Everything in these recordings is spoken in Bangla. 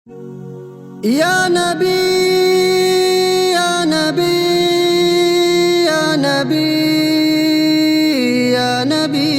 ইয়া নবী ইয়া নবী ইয়া নবী ইয়া নবী।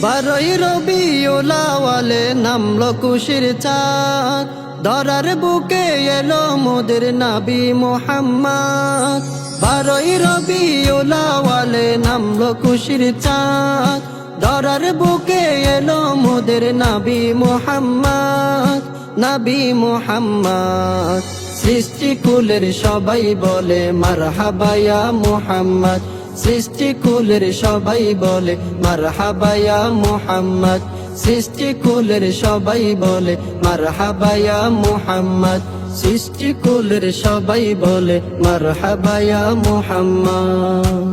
12ই রবিউল আউয়ালে নামলো খুশির চাঁদ, ধরার বুকে এলো মোদের নবী মুহাম্মদ। 12ই রবিউল আউয়ালে নামলো খুশির চাঁদ, ধরার বুকে এলো মোদের নবী মুহাম্মদ, নবী মুহাম্মদ। সৃষ্টি কুলের সবাই বলে মারহাবা ইয়া মুহাম্মদ, সৃষ্টি কুলের সবাই বলে মারহাবা ইয়া মুহাম্মদ, সৃষ্টি কুলের সবাই বলে মারহাবা ইয়া মুহাম্মদ, সৃষ্টি কুলের সবাই বলে মারহাবা ইয়া মুহাম্মদ।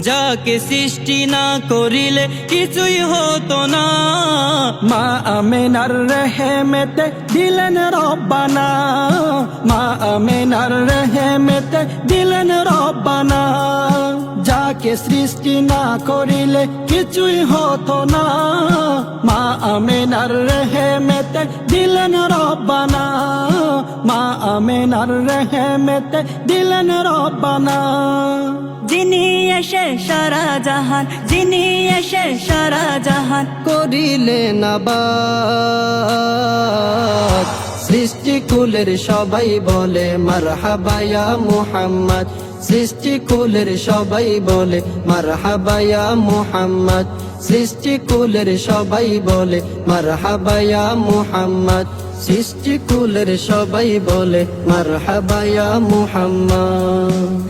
যাকে সৃষ্টি না করিলে কিছুই হতো না, মা আমিনার রহমতে দিলেন রব্বানা, মা আমিনার রহমতে দিলেন রব্বানা। যাকে সৃষ্টি না করিলে কিছুই হতো না, মা আমিনার রহমতে দিলেন রব্বানা, মা আমিনার রহমতে দিলেন রব্বানা। যিনি এসে সারা জাহান, যিনি এসে সারা জাহান করিলেন আবাদ। সৃষ্টি কুলের সবাই বলে মারহাবা ইয়া মুহাম্মদ, সৃষ্টি কুলের সবাই বলে মারহাবা ইয়া মুহাম্মদ, সৃষ্টি কুলের সবাই বলে মারহাবা ইয়া মুহাম্মদ, সৃষ্টি কুলের সবাই বলে মারহাবা ইয়া মুহাম্মদ।